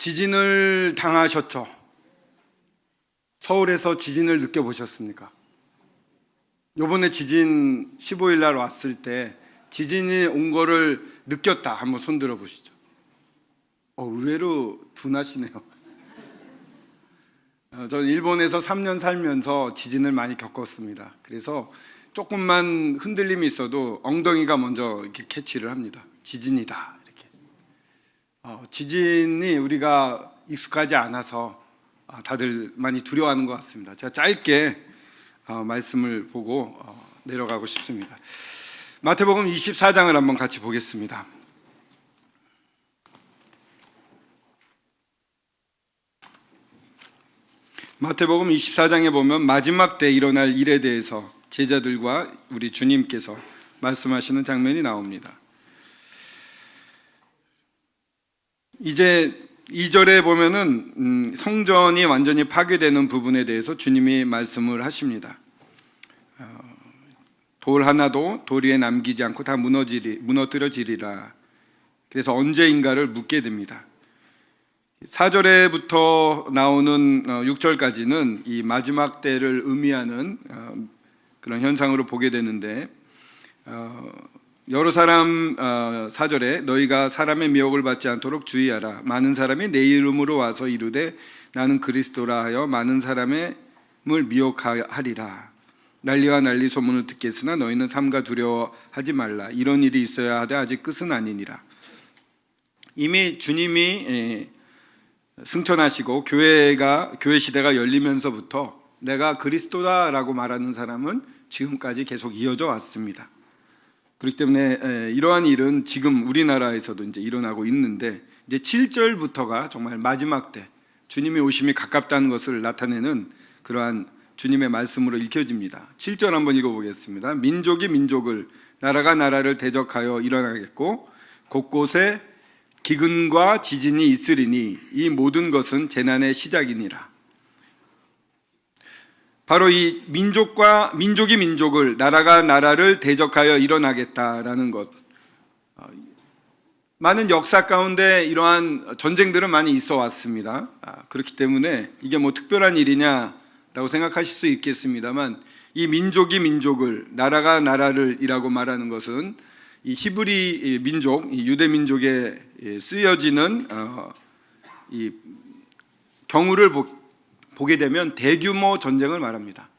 지진을 당하셨죠? 서울에서 지진을 느껴보셨습니까? 요번에 지진 15일 날 왔을 때 지진이 온 거를 느꼈다. 한번 손 들어 보시죠. 의외로 둔하시네요. 저는 일본에서 3년 살면서 지진을 많이 겪었습니다. 그래서 조금만 흔들림이 있어도 엉덩이가 먼저 이렇게 캐치를 합니다. 지진이다 이렇게. 지진이 우리가 익숙하지 않아서 다들 많이 두려워하는 것 같습니다. 제가 짧게 말씀을 보고 내려가고 싶습니다. 마태복음 24장을 한번 같이 보겠습니다. 마태복음 24장에 보면 마지막 때 일어날 일에 대해서 제자들과 우리 주님께서 말씀하시는 장면이 나옵니다. 이제 2절에 보면은 성전이 완전히 파괴되는 부분에 대해서 주님이 말씀을 하십니다. 돌 하나도 돌 위에 남기지 않고 다 무너뜨려지리라. 그래서 언제인가를 묻게 됩니다. 4절에부터 나오는 6절까지는 이 마지막 때를 의미하는 그런 현상으로 보게 되는데, 여러 사람 4절에 너희가 사람의 미혹을 받지 않도록 주의하라. 많은 사람이 내 이름으로 와서 이르되 나는 그리스도라 하여 많은 사람을 미혹하리라. 난리와 난리 소문을 듣겠으나 너희는 삼가 두려워하지 말라. 이런 일이 있어야 하되 아직 끝은 아니니라. 이미 주님이 승천하시고 교회 시대가 열리면서부터 내가 그리스도다라고 말하는 사람은 지금까지 계속 이어져 왔습니다. 그렇기 때문에 이러한 일은 지금 우리나라에서도 이제 일어나고 있는데, 이제 7절부터가 정말 마지막 때 주님의 오심이 가깝다는 것을 나타내는 그러한 주님의 말씀으로 읽혀집니다. 7절 한번 읽어보겠습니다. 민족이 민족을, 나라가 나라를 대적하여 일어나겠고 곳곳에 기근과 지진이 있으리니 이 모든 것은 재난의 시작이니라. 바로 이 민족이 민족을, 나라가 나라를 대적하여 일어나겠다라는 것. 많은 역사 가운데 이러한 전쟁들은 많이 있어 왔습니다. 그렇기 때문에 이게 뭐 특별한 일이냐라고 생각하실 수 있겠습니다만, 이 민족이 민족을, 나라가 나라를 이라고 말하는 것은 이 히브리 민족, 이 유대 민족에 쓰여지는 이 경우를 보게 되면 대규모 전쟁을 말합니다.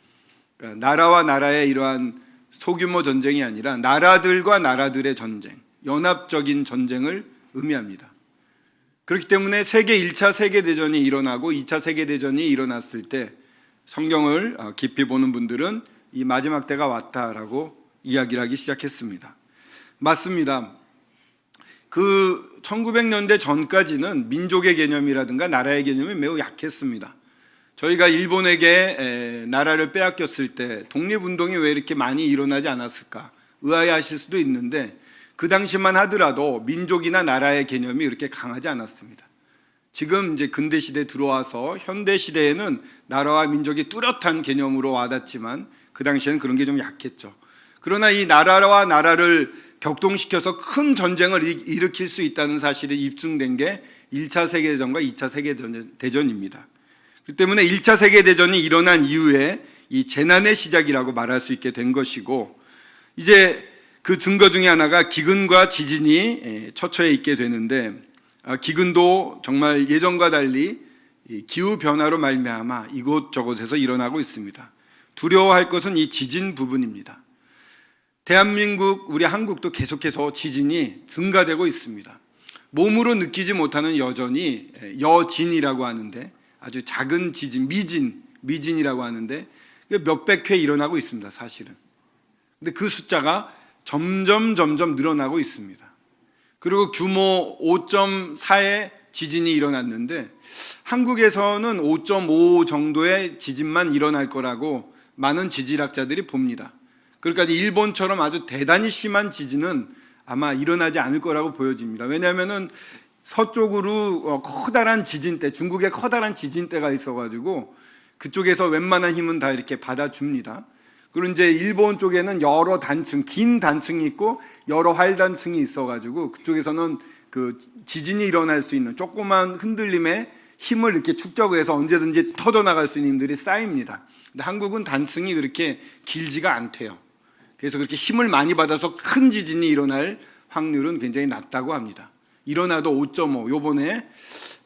그러니까 나라와 나라의 이러한 소규모 전쟁이 아니라 나라들과 나라들의 전쟁, 연합적인 전쟁을 의미합니다. 그렇기 때문에 1차 세계대전이 일어나고 2차 세계대전이 일어났을 때 성경을 깊이 보는 분들은 이 마지막 때가 왔다라고 이야기를 하기 시작했습니다. 맞습니다. 그 1900년대 전까지는 민족의 개념이라든가 나라의 개념이 매우 약했습니다. 저희가 일본에게 나라를 빼앗겼을 때 독립운동이 왜 이렇게 많이 일어나지 않았을까 의아해하실 수도 있는데, 그 당시만 하더라도 민족이나 나라의 개념이 그렇게 강하지 않았습니다. 지금 이제 근대 시대에 들어와서 현대 시대에는 나라와 민족이 뚜렷한 개념으로 와닿지만 그 당시에는 그런 게 좀 약했죠. 그러나 이 나라와 나라를 격동시켜서 큰 전쟁을 일으킬 수 있다는 사실이 입증된 게 1차 세계대전과 2차 세계대전입니다. 그렇기 때문에 1차 세계대전이 일어난 이후에 이 재난의 시작이라고 말할 수 있게 된 것이고, 이제 그 증거 중에 하나가 기근과 지진이 처처해 있게 되는데, 기근도 정말 예전과 달리 기후변화로 말미암아 이곳저곳에서 일어나고 있습니다. 두려워할 것은 이 지진 부분입니다. 대한민국, 우리 한국도 계속해서 지진이 증가되고 있습니다. 몸으로 느끼지 못하는 여전히 여진이라고 하는데, 아주 작은 지진, 미진이라고 하는데 몇백 회 일어나고 있습니다, 사실은. 근데 그 숫자가 점점 늘어나고 있습니다. 그리고 규모 5.4의 지진이 일어났는데, 한국에서는 5.5 정도의 지진만 일어날 거라고 많은 지질학자들이 봅니다. 그러니까 일본처럼 아주 대단히 심한 지진은 아마 일어나지 않을 거라고 보여집니다. 왜냐하면은 서쪽으로 커다란 지진대, 중국에 커다란 지진대가 있어가지고 그쪽에서 웬만한 힘은 다 이렇게 받아줍니다. 그리고 이제 일본 쪽에는 여러 단층, 긴 단층이 있고 여러 활단층이 있어가지고 그쪽에서는 그 지진이 일어날 수 있는 조그만 흔들림에 힘을 이렇게 축적해서 언제든지 터져나갈 수 있는 힘들이 쌓입니다. 근데 한국은 단층이 그렇게 길지가 않대요. 그래서 그렇게 힘을 많이 받아서 큰 지진이 일어날 확률은 굉장히 낮다고 합니다. 일어나도 5.5, 요번에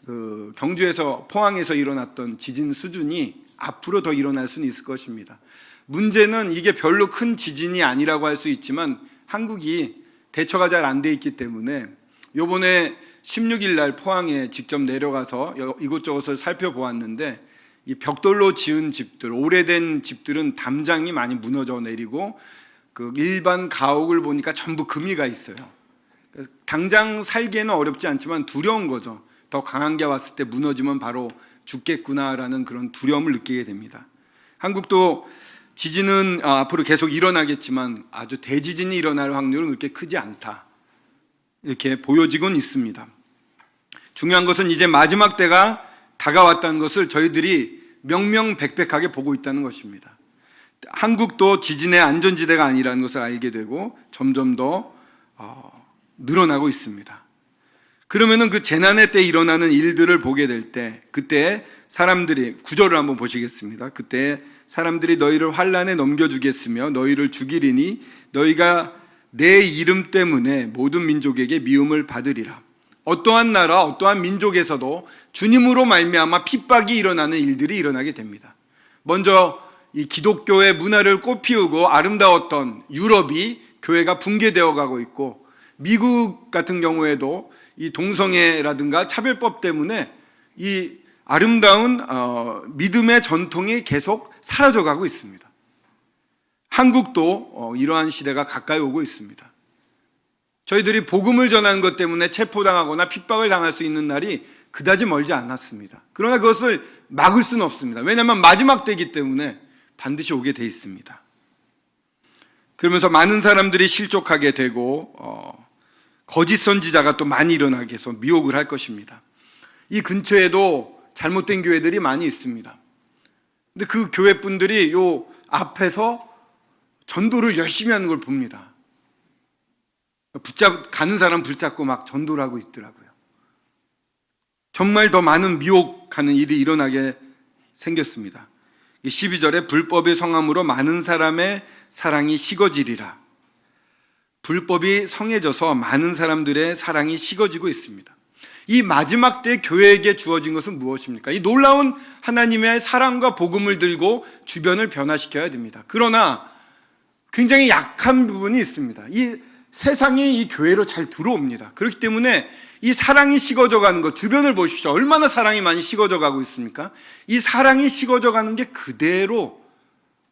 그 경주에서 포항에서 일어났던 지진 수준이 앞으로 더 일어날 수는 있을 것입니다. 문제는 이게 별로 큰 지진이 아니라고 할 수 있지만 한국이 대처가 잘 안 돼 있기 때문에 요번에 16일 날 포항에 직접 내려가서 이곳저곳을 살펴보았는데 이 벽돌로 지은 집들, 오래된 집들은 담장이 많이 무너져 내리고 그 일반 가옥을 보니까 전부 금이가 있어요. 당장 살기에는 어렵지 않지만 두려운 거죠. 더 강한 게 왔을 때 무너지면 바로 죽겠구나라는 그런 두려움을 느끼게 됩니다. 한국도 지진은 앞으로 계속 일어나겠지만 아주 대지진이 일어날 확률은 그렇게 크지 않다, 이렇게 보여지곤 있습니다. 중요한 것은 이제 마지막 때가 다가왔다는 것을 저희들이 명명백백하게 보고 있다는 것입니다. 한국도 지진의 안전지대가 아니라는 것을 알게 되고 점점 더 늘어나고 있습니다. 그러면은 그 재난의 때 일어나는 일들을 보게 될 때, 그때 사람들이, 구절을 한번 보시겠습니다. 그때 사람들이 너희를 환난에 넘겨주겠으며 너희를 죽이리니 너희가 내 이름 때문에 모든 민족에게 미움을 받으리라. 어떠한 나라, 어떠한 민족에서도 주님으로 말미암아 핍박이 일어나는 일들이 일어나게 됩니다. 먼저 이 기독교의 문화를 꽃피우고 아름다웠던 유럽이 교회가 붕괴되어 가고 있고, 미국 같은 경우에도 이 동성애라든가 차별법 때문에 이 아름다운 믿음의 전통이 계속 사라져가고 있습니다. 한국도 이러한 시대가 가까이 오고 있습니다. 저희들이 복음을 전하는 것 때문에 체포당하거나 핍박을 당할 수 있는 날이 그다지 멀지 않았습니다. 그러나 그것을 막을 수는 없습니다. 왜냐하면 마지막 때이기 때문에 반드시 오게 돼 있습니다. 그러면서 많은 사람들이 실족하게 되고 거짓 선지자가 또 많이 일어나게 해서 미혹을 할 것입니다. 이 근처에도 잘못된 교회들이 많이 있습니다. 근데 그 교회 분들이 요 앞에서 전도를 열심히 하는 걸 봅니다. 가는 사람 붙잡고 막 전도를 하고 있더라고요. 정말 더 많은 미혹하는 일이 일어나게 생겼습니다. 12절에 불법의 성함으로 많은 사람의 사랑이 식어지리라. 불법이 성해져서 많은 사람들의 사랑이 식어지고 있습니다. 이 마지막 때 교회에게 주어진 것은 무엇입니까? 이 놀라운 하나님의 사랑과 복음을 들고 주변을 변화시켜야 됩니다. 그러나 굉장히 약한 부분이 있습니다. 이 세상이 이 교회로 잘 들어옵니다. 그렇기 때문에 이 사랑이 식어져 가는 것, 주변을 보십시오. 얼마나 사랑이 많이 식어져 가고 있습니까? 이 사랑이 식어져 가는 게 그대로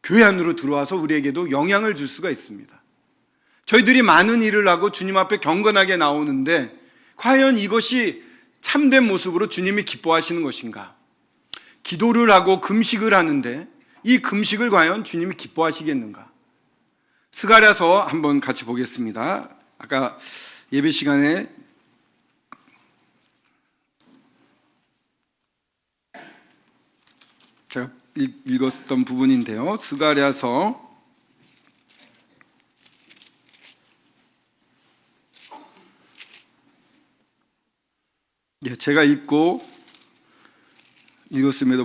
교회 안으로 들어와서 우리에게도 영향을 줄 수가 있습니다. 저희들이 많은 일을 하고 주님 앞에 경건하게 나오는데 과연 이것이 참된 모습으로 주님이 기뻐하시는 것인가? 기도를 하고 금식을 하는데 이 금식을 과연 주님이 기뻐하시겠는가? 스가랴서 한번 같이 보겠습니다. 아까 예배 시간에 제가 읽었던 부분인데요. 스가랴서 읽었음에도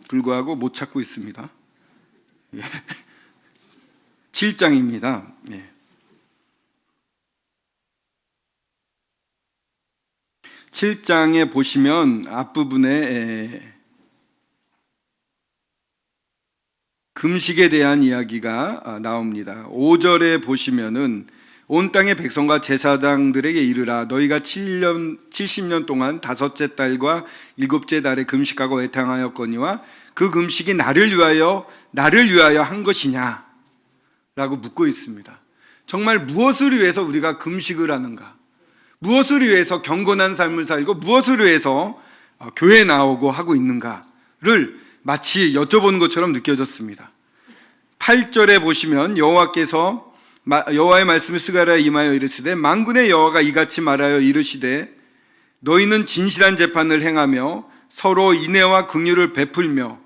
불구하고 못 찾고 있습니다. 7장입니다. 7장에 보시면 앞부분에 금식에 대한 이야기가 나옵니다. 5절에 보시면은 온 땅의 백성과 제사장들에게 이르라. 너희가 70년 동안 다섯째 달과 일곱째 달에 금식하고 애탕하였거니와 그 금식이 나를 위하여 한 것이냐? 라고 묻고 있습니다. 정말 무엇을 위해서 우리가 금식을 하는가? 무엇을 위해서 경건한 삶을 살고 무엇을 위해서 교회에 나오고 하고 있는가를 마치 여쭤보는 것처럼 느껴졌습니다. 8절에 보시면 여호와의 말씀을 스가랴에 임하여 이르시되 만군의 여호와가 이같이 말하여 이르시되 너희는 진실한 재판을 행하며 서로 인애와 긍휼을 베풀며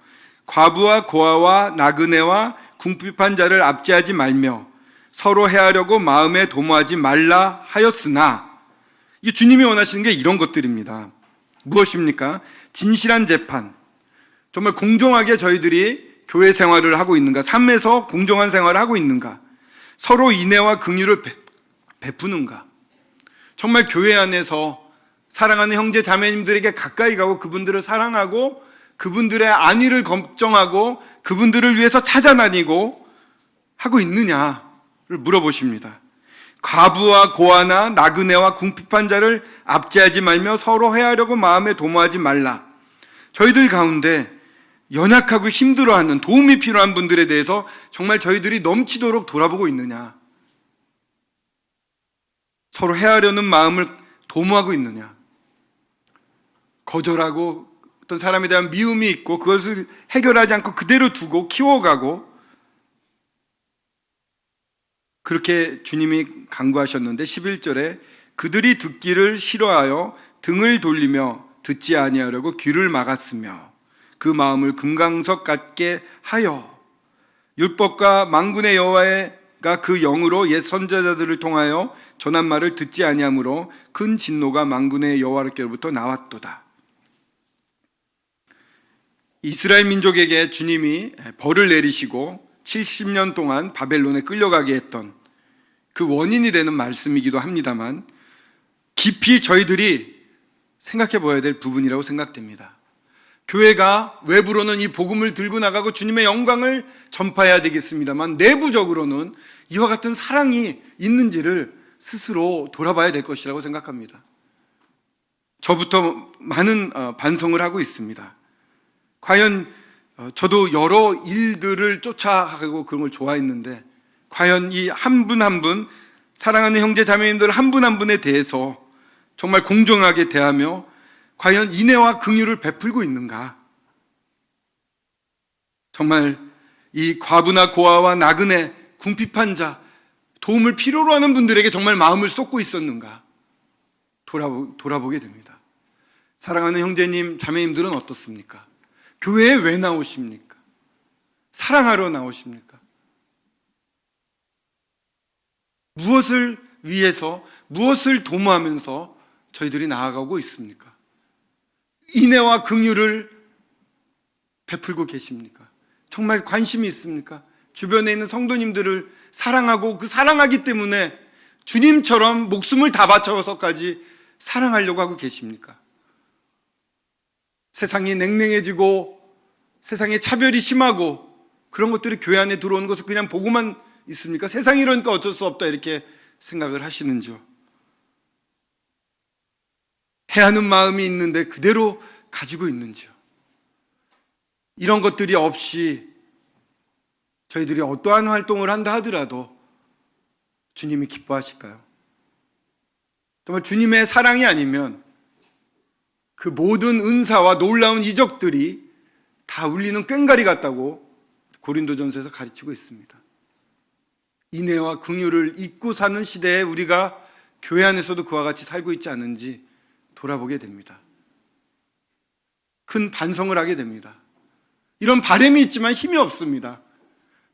과부와 고아와 나그네와 궁핍한 자를 압제하지 말며 서로 해하려고 마음에 도모하지 말라 하였으나 이 주님이 원하시는 게 이런 것들입니다. 무엇입니까? 진실한 재판. 정말 공정하게 저희들이 교회 생활을 하고 있는가? 삶에서 공정한 생활을 하고 있는가? 서로 인애와 긍휼을 베푸는가? 정말 교회 안에서 사랑하는 형제 자매님들에게 가까이 가고 그분들을 사랑하고 그분들의 안위를 걱정하고 그분들을 위해서 찾아다니고 하고 있느냐를 물어보십니다. 과부와 고아나 나그네와 궁핍한 자를 압제하지 말며 서로 해하려고 마음에 도모하지 말라. 저희들 가운데 연약하고 힘들어하는 도움이 필요한 분들에 대해서 정말 저희들이 넘치도록 돌아보고 있느냐? 서로 해하려는 마음을 도모하고 있느냐? 거절하고 어떤 사람에 대한 미움이 있고 그것을 해결하지 않고 그대로 두고 키워가고, 그렇게 주님이 간구하셨는데 11절에 그들이 듣기를 싫어하여 등을 돌리며 듣지 아니하려고 귀를 막았으며 그 마음을 금강석 같게 하여 율법과 만군의 여호와가 그 영으로 옛 선지자들을 통하여 전한 말을 듣지 아니하므로 큰 진노가 만군의 여호와께로부터 나왔도다. 이스라엘 민족에게 주님이 벌을 내리시고 70년 동안 바벨론에 끌려가게 했던 그 원인이 되는 말씀이기도 합니다만 깊이 저희들이 생각해 봐야 될 부분이라고 생각됩니다. 교회가 외부로는 이 복음을 들고 나가고 주님의 영광을 전파해야 되겠습니다만 내부적으로는 이와 같은 사랑이 있는지를 스스로 돌아봐야 될 것이라고 생각합니다. 저부터 많은 반성을 하고 있습니다. 과연 저도 여러 일들을 쫓아가고 그런 걸 좋아했는데 과연 이 한 분 한 분 사랑하는 형제 자매님들 한 분 한 분에 대해서 정말 공정하게 대하며 과연 인애와 긍휼을 베풀고 있는가? 정말 이 과부나 고아와 나그네, 궁핍한 자, 도움을 필요로 하는 분들에게 정말 마음을 쏟고 있었는가? 돌아보게 됩니다. 사랑하는 형제님, 자매님들은 어떻습니까? 교회에 왜 나오십니까? 사랑하러 나오십니까? 무엇을 위해서, 무엇을 도모하면서 저희들이 나아가고 있습니까? 인애와 긍휼을 베풀고 계십니까? 정말 관심이 있습니까? 주변에 있는 성도님들을 사랑하고 그 사랑하기 때문에 주님처럼 목숨을 다 바쳐서까지 사랑하려고 하고 계십니까? 세상이 냉랭해지고 세상에 차별이 심하고 그런 것들이 교회 안에 들어오는 것을 그냥 보고만 있습니까? 세상이 이러니까 어쩔 수 없다 이렇게 생각을 하시는지요? 해하는 마음이 있는데 그대로 가지고 있는지요? 이런 것들이 없이 저희들이 어떠한 활동을 한다 하더라도 주님이 기뻐하실까요? 정말 주님의 사랑이 아니면 그 모든 은사와 놀라운 이적들이 다 울리는 꽹과리 같다고 고린도전서에서 가르치고 있습니다. 인애와 긍휼을 잊고 사는 시대에 우리가 교회 안에서도 그와 같이 살고 있지 않은지 돌아보게 됩니다. 큰 반성을 하게 됩니다. 이런 바람이 있지만 힘이 없습니다.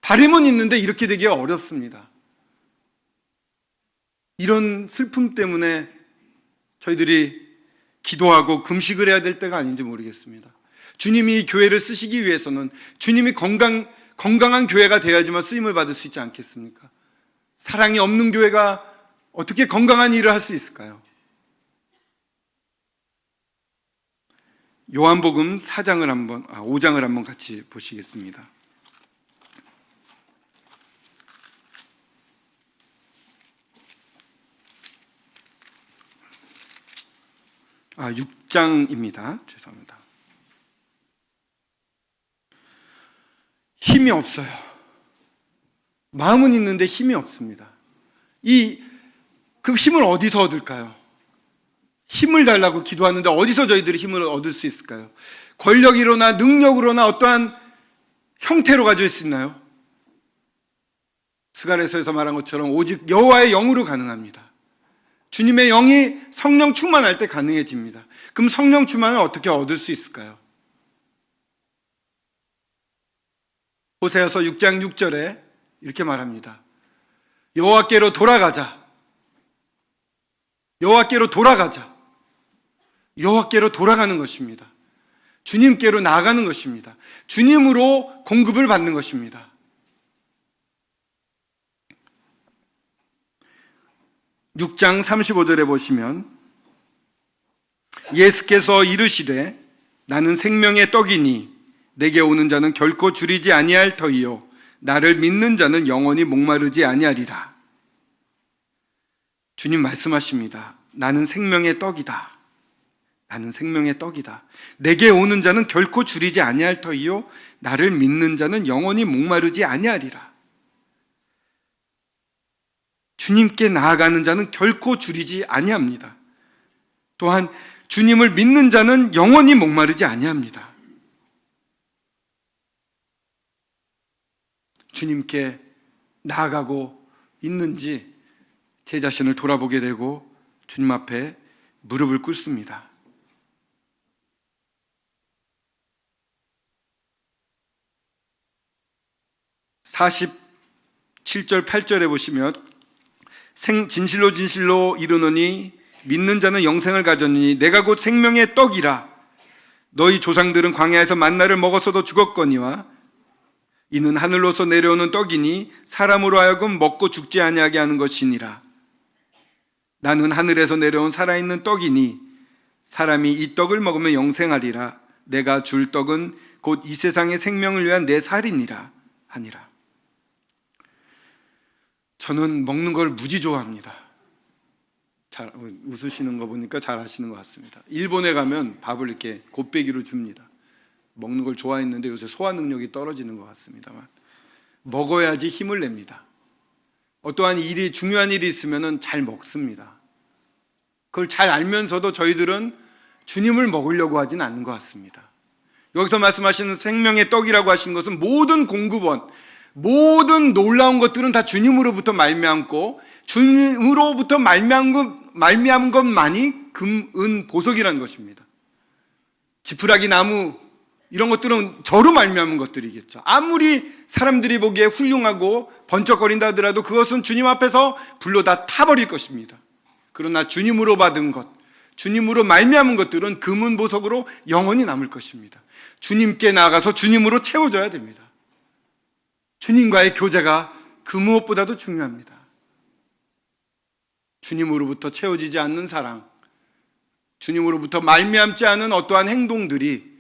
바람은 있는데 이렇게 되기가 어렵습니다. 이런 슬픔 때문에 저희들이 기도하고 금식을 해야 될 때가 아닌지 모르겠습니다. 주님이 이 교회를 쓰시기 위해서는 주님이 건강한 교회가 되어야지만 쓰임을 받을 수 있지 않겠습니까? 사랑이 없는 교회가 어떻게 건강한 일을 할 수 있을까요? 요한복음 5장을 한번 같이 보시겠습니다. 6장입니다. 죄송합니다. 힘이 없어요. 마음은 있는데 힘이 없습니다. 그 힘을 어디서 얻을까요? 힘을 달라고 기도하는데 어디서 저희들이 힘을 얻을 수 있을까요? 권력으로나 능력으로나 어떠한 형태로 가질 수 있나요? 스가랴서에서 말한 것처럼 오직 여호와의 영으로 가능합니다. 주님의 영이 성령 충만할 때 가능해집니다. 그럼 성령 충만을 어떻게 얻을 수 있을까요? 호세아서 6장 6절에 이렇게 말합니다. 여호와께로 돌아가자. 여호와께로 돌아가자. 여호와께로 돌아가는 것입니다. 주님께로 나아가는 것입니다. 주님으로 공급을 받는 것입니다. (6장 35절에) 보시면 예수께서 이르시되 나는 생명의 떡이니 내게 오는 자는 결코 줄이지 아니할 터이요 나를 믿는 자는 영원히 목마르지 아니하리라. 주님 말씀하십니다. 나는 생명의 떡이다. 나는 생명의 떡이다. 내게 오는 자는 결코 줄이지 아니할 터이요 나를 믿는 자는 영원히 목마르지 아니하리라. 주님께 나아가는 자는 결코 줄이지 아니합니다. 또한 주님을 믿는 자는 영원히 목마르지 아니합니다. 주님께 나아가고 있는지 제 자신을 돌아보게 되고 주님 앞에 무릎을 꿇습니다. (47절 8절에) 보시면 진실로 진실로 이르노니 믿는 자는 영생을 가졌느니 내가 곧 생명의 떡이라. 너희 조상들은 광야에서 만나를 먹었어도 죽었거니와 이는 하늘로서 내려오는 떡이니 사람으로 하여금 먹고 죽지 아니하게 하는 것이니라. 나는 하늘에서 내려온 살아있는 떡이니 사람이 이 떡을 먹으면 영생하리라. 내가 줄 떡은 곧 이 세상의 생명을 위한 내 살이니라 하니라. 저는 먹는 걸 무지 좋아합니다. 잘 웃으시는 거 보니까 잘 아시는 것 같습니다. 일본에 가면 밥을 이렇게 곱빼기로 줍니다. 먹는 걸 좋아했는데 요새 소화 능력이 떨어지는 것 같습니다만 먹어야지 힘을 냅니다. 어떠한 일이 중요한 일이 있으면 잘 먹습니다. 그걸 잘 알면서도 저희들은 주님을 먹으려고 하진 않는 것 같습니다. 여기서 말씀하시는 생명의 떡이라고 하신 것은 모든 공급원, 모든 놀라운 것들은 다 주님으로부터 말미암고 주님으로부터 말미암은 것만이 금, 은, 보석이라는 것입니다. 지푸라기 나무 이런 것들은 저로 말미암은 것들이겠죠. 아무리 사람들이 보기에 훌륭하고 번쩍거린다 하더라도 그것은 주님 앞에서 불로 다 타버릴 것입니다. 그러나 주님으로 받은 것, 주님으로 말미암은 것들은 금은 보석으로 영원히 남을 것입니다. 주님께 나아가서 주님으로 채워져야 됩니다. 주님과의 교제가 그 무엇보다도 중요합니다. 주님으로부터 채워지지 않는 사랑, 주님으로부터 말미암지 않은 어떠한 행동들이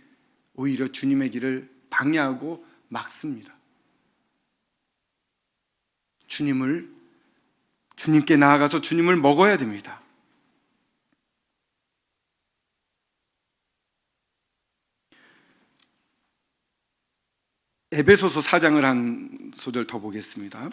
오히려 주님의 길을 방해하고 막습니다. 주님께 나아가서 주님을 먹어야 됩니다. 에베소서 4장을 한 소절 더 보겠습니다.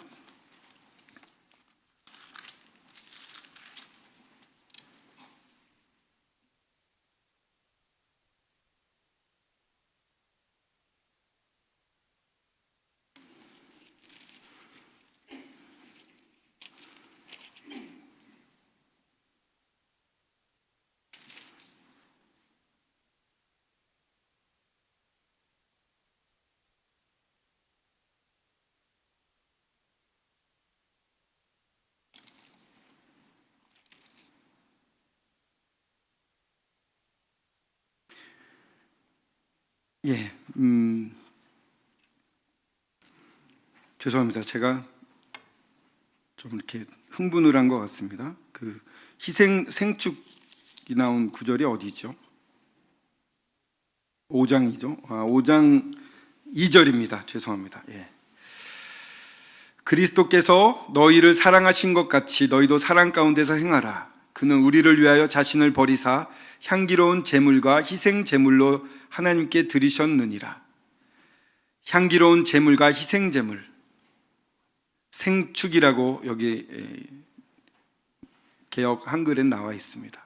죄송합니다. 제가 좀 이렇게 흥분을 한 것 같습니다. 그 생축이 나온 구절이 어디죠? 5장이죠. 5장 2절입니다. 죄송합니다. 그리스도께서 너희를 사랑하신 것 같이 너희도 사랑 가운데서 행하라. 그는 우리를 위하여 자신을 버리사 향기로운 제물과 희생 제물로 하나님께 드리셨느니라. 향기로운 제물과 희생 제물, 생축이라고 여기 개역 한글엔 나와 있습니다.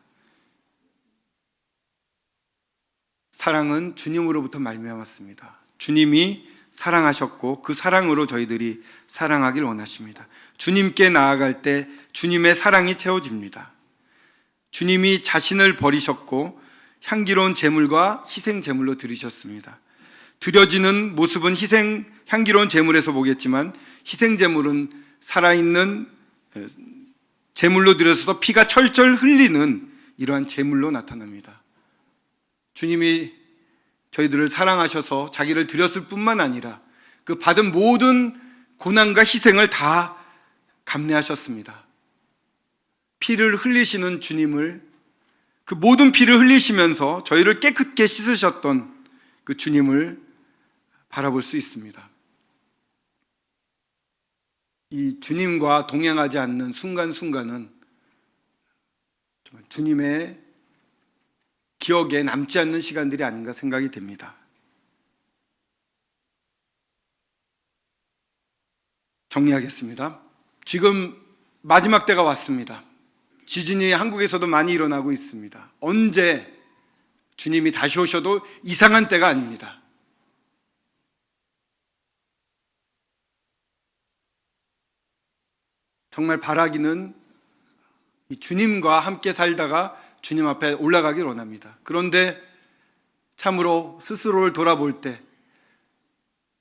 사랑은 주님으로부터 말미암았습니다. 주님이 사랑하셨고 그 사랑으로 저희들이 사랑하길 원하십니다. 주님께 나아갈 때 주님의 사랑이 채워집니다. 주님이 자신을 버리셨고 향기로운 제물과 희생 제물로 드리셨습니다. 드려지는 모습은 향기로운 제물에서 보겠지만 희생 제물은 살아있는 제물로 드려서 피가 철철 흘리는 이러한 제물로 나타납니다. 주님이 저희들을 사랑하셔서 자기를 드렸을 뿐만 아니라 그 받은 모든 고난과 희생을 다 감내하셨습니다. 피를 흘리시는 주님을, 그 모든 피를 흘리시면서 저희를 깨끗게 씻으셨던 그 주님을 바라볼 수 있습니다. 이 주님과 동행하지 않는 순간순간은 정말 주님의 기억에 남지 않는 시간들이 아닌가 생각이 됩니다. 정리하겠습니다. 지금 마지막 때가 왔습니다. 지진이 한국에서도 많이 일어나고 있습니다. 언제 주님이 다시 오셔도 이상한 때가 아닙니다. 정말 바라기는 이 주님과 함께 살다가 주님 앞에 올라가길 원합니다. 그런데 참으로 스스로를 돌아볼 때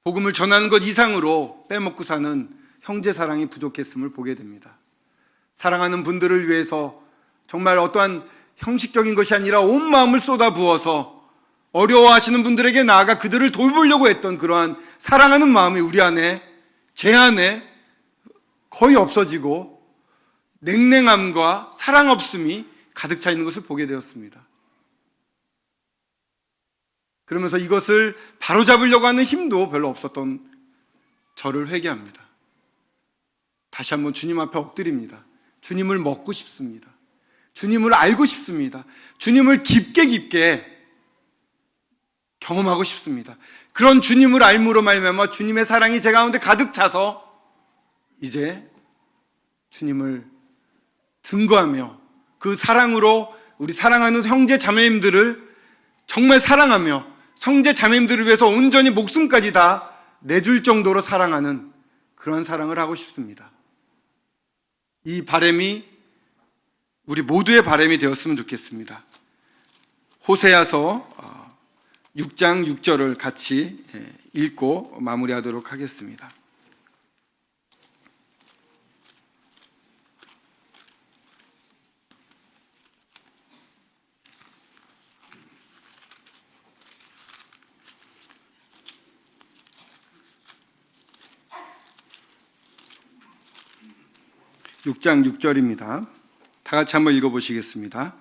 복음을 전하는 것 이상으로 빼먹고 사는 형제 사랑이 부족했음을 보게 됩니다. 사랑하는 분들을 위해서 정말 어떠한 형식적인 것이 아니라 온 마음을 쏟아부어서 어려워하시는 분들에게 나아가 그들을 돌보려고 했던 그러한 사랑하는 마음이 우리 안에, 제 안에 거의 없어지고 냉랭함과 사랑 없음이 가득 차 있는 것을 보게 되었습니다. 그러면서 이것을 바로잡으려고 하는 힘도 별로 없었던 저를 회개합니다. 다시 한번 주님 앞에 엎드립니다. 주님을 먹고 싶습니다. 주님을 알고 싶습니다. 주님을 깊게 경험하고 싶습니다. 그런 주님을 알므로 말미암아 주님의 사랑이 제 가운데 가득 차서 이제 주님을 증거하며 그 사랑으로 우리 사랑하는 형제 자매님들을 정말 사랑하며 형제 자매님들을 위해서 온전히 목숨까지 다 내줄 정도로 사랑하는 그런 사랑을 하고 싶습니다. 이 바람이 우리 모두의 바람이 되었으면 좋겠습니다. 호세아서 6장 6절을 같이 읽고 마무리하도록 하겠습니다. (6장 6절입니다) 다 같이 한번 읽어보시겠습니다.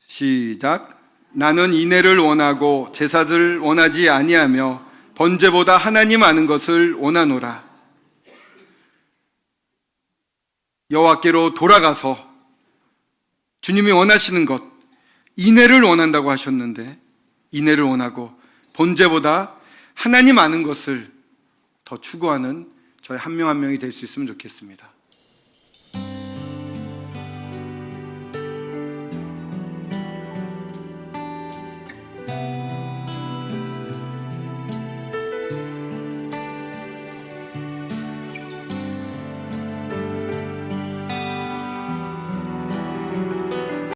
시작. 나는 인애를 원하고 제사를 원하지 아니하며 번제보다 하나님 아는 것을 원하노라. 여호와께로 돌아가서 주님이 원하시는 것, 인애를 원한다고 하셨는데 인애를 원하고 번제보다 하나님 아는 것을 더 추구하는 저희 한 명 한 명이 될 수 있으면 좋겠습니다.